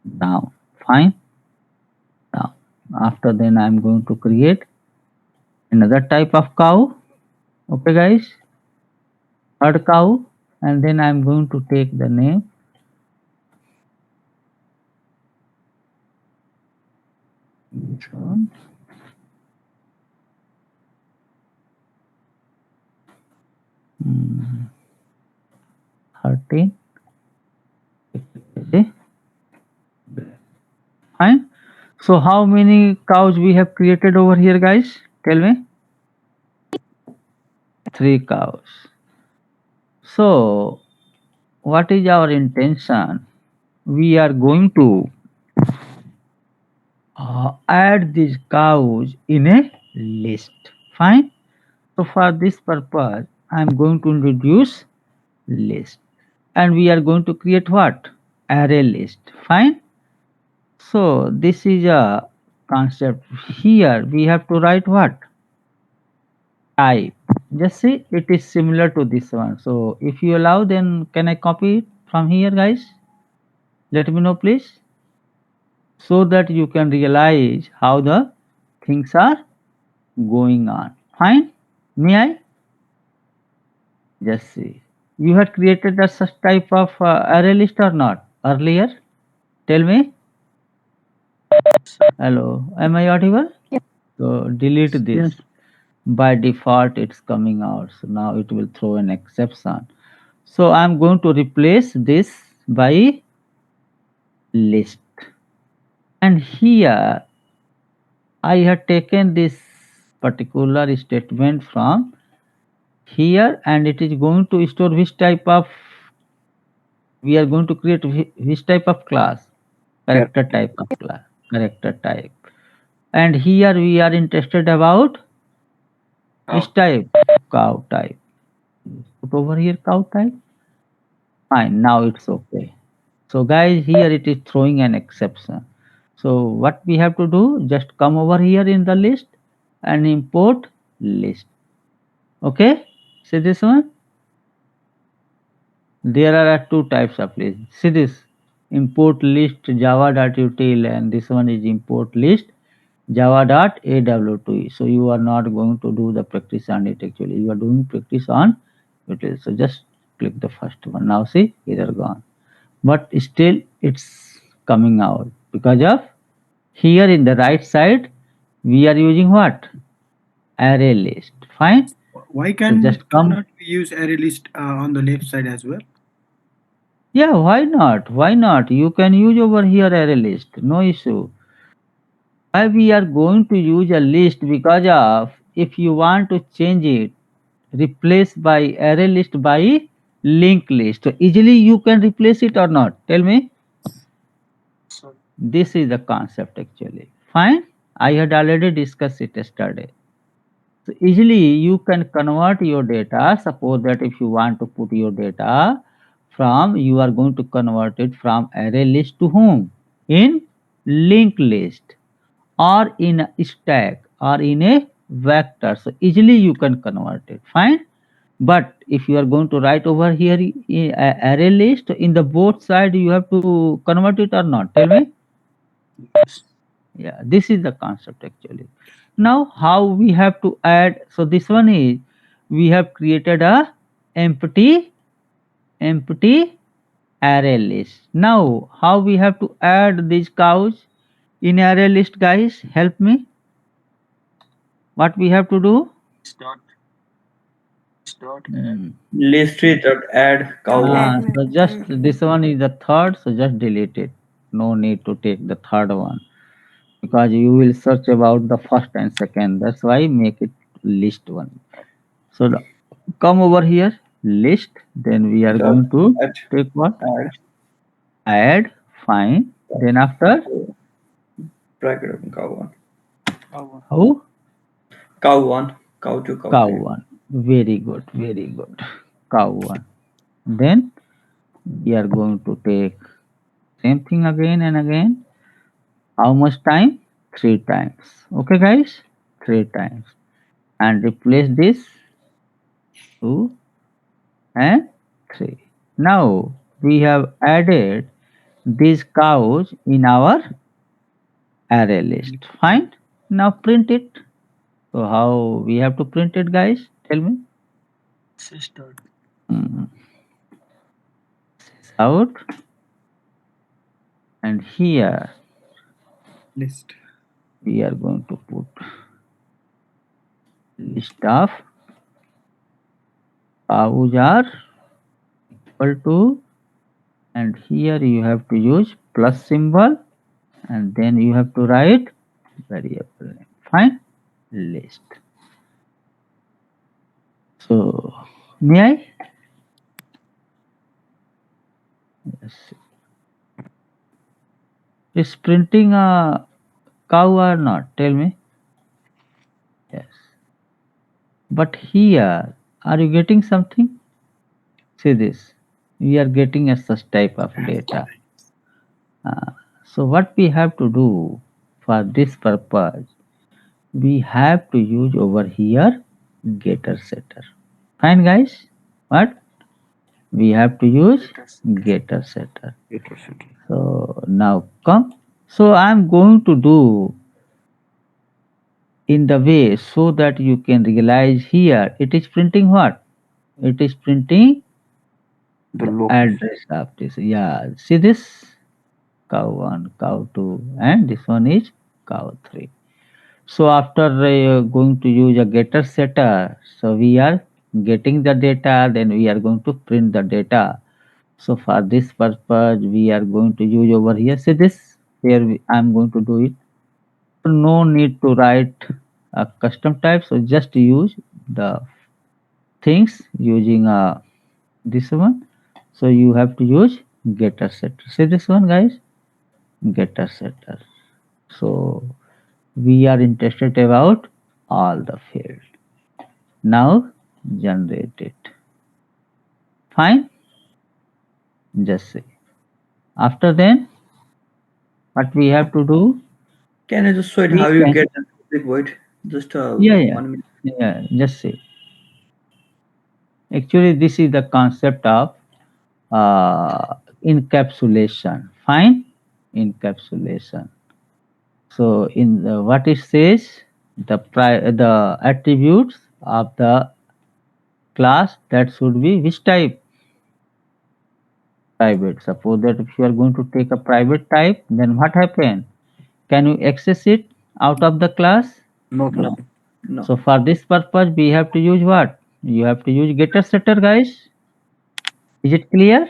Now, fine. Now, after then I'm going to create another type of cow. Okay, guys, third cow, and then I'm going to take the name. This one. Hmm, 13. Okay, fine. So how many cows we have created over here, guys? Tell me. Three cows. So what is our intention? We are going to add these cows in a list. Fine. So for this purpose, I am going to introduce list, and we are going to create what? Array list. Fine. So this is a concept. Here we have to write what? Type. Just see, it is similar to this one. So if you allow, then can I copy it from here, guys? Let me know, please, so that you can realize how the things are going on. Fine. May I? Just see. You had created a such type of array list or not earlier? Tell me. Hello. Am I audible? So delete this. Yes. By default, it's coming out. So now it will throw an exception. So I'm going to replace this by list. And here I have taken this particular statement from here, and it is going to store which type of, we are going to create which type of class? Character type of class. Character type. And here we are interested about which type? Cow type. Put over here cow type. Fine, now it's okay. So guys, here it is throwing an exception. So what we have to do, just come over here in the list and import list. Okay, see this one? There are two types of list. See this, import list java.util, and this one is import list java.aw2. So you are not going to do the practice on it actually. You are doing practice on util. So just click the first one. Now see, either gone. But still it's coming out because of here in the right side we are using what? Array list. Fine. Why So just come. cannot we use array list on the left side as well? Yeah, why not? Why not? You can use over here array list. No issue. Why we are going to use a list? Because of if you want to change it, replace by array list by linked list. So easily you can replace it or not. Tell me. This is the concept actually. Fine. I had already discussed it yesterday. So easily you can convert your data. Suppose that if you want to put your data from, you are going to convert it from array list to whom? In linked list or in a stack or in a vector. So easily you can convert it. Fine. But if you are going to write over here array list in the both side, you have to convert it or not? Tell me. Yeah, this is the concept actually. Now how we have to add, so this one is, we have created a empty array list. Now how we have to add these cows in array list, guys? Help me. What we have to do? Hmm. List tree dot add cow one. So just this one is the third, so just delete it. No need to take the third one because you will search about the first and second. That's why make it list one. So come over here, list. Then we are Dot going to at take what? add Add, fine. Then after bracket open cow one. how? Cow one. Cow two, cow Cow three. one. Very good, very good. Cow one. Then we are going to take same thing again and again. How much time? Three times. Okay, guys, three times. And replace this two and three. Now we have added these cows in our array list. Fine. Now print it. So how we have to print it, guys? Tell me. Sister Mm, out, and here list. we are going to put list of cows are equal to, and here you have to use plus symbol, and then you have to write variable name. Fine. List. So may I? Yes. Is printing a cow or not? Tell me. Yes. But here, are you getting something? See this. We are getting a such type of data. Uh, so what we have to do for this purpose, we have to use over here getter setter. Fine, guys. What? We have to use getter setter. So now come. So I'm going to do in the way so that you can realize here it is printing what? It is printing the address of this. Yeah, see this cow 1, cow 2, and this one is cow 3. So after going to use a getter setter, so we are getting the data, then we are going to print the data. So for this purpose, we are going to use over here. See this, here I'm going to do it. So no need to write a custom type. So just use the things using this one. So you have to use getter setter. See this one, guys, getter setter. So we are interested about all the field. Now generate it. Fine. Just say. After then, what we have to do? Can you just show it We how you can. get the public void? Just Yeah, yeah, 1 minute. yeah. Just say. Actually, this is the concept of encapsulation. Fine, encapsulation. So in what it says, the attributes of the class, that should be which type? Private. Suppose that if you are going to take a private type, then what happen? Can you access it out of the class? No. No. So for this purpose, we have to use what? You have to use getter setter, guys. Is it clear?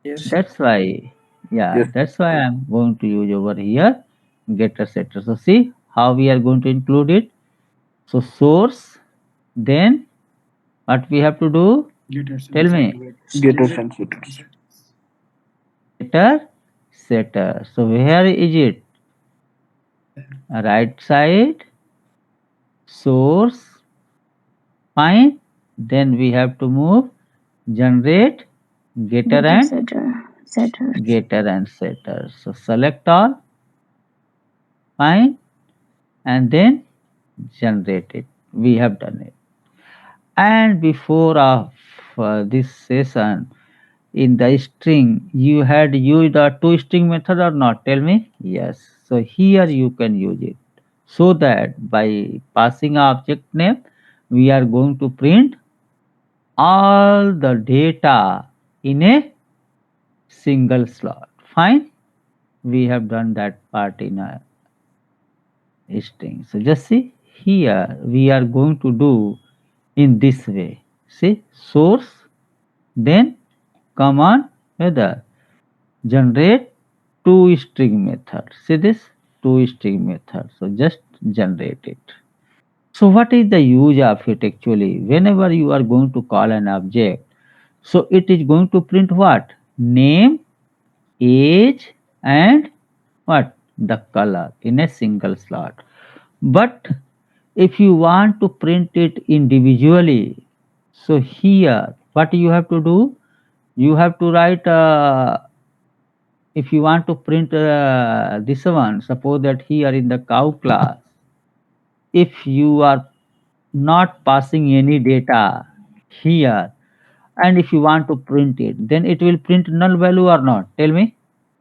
Yes. That's why, yeah, that's why I'm going to use over here getter setter. So see how we are going to include it. So source, then what we have to do? Tell me. Getter setter. So where is it? Right side, source, fine. Then we have to move generate getter Getter and setter. getter and setter. So select all, fine, and then generate it. We have done it. And before of this session, in the string, you had used a toString method or not? Tell me. Yes. So here you can use it. So that by passing a object name, we are going to print all the data in a single slot. Fine. We have done that part in a string. So just see here we are going to do in this way. See source, then command whether generate two string method. See this two string method. So just generate it. So what is the use of it actually? Whenever you are going to call an object, so it is going to print what? Name, age, and what? The color in a single slot. But if you want to print it individually, so here what you have to do? You have to write if you want to print this one, suppose that here in the cow class, if you are not passing any data here, and if you want to print it, then it will print null value or not? Tell me.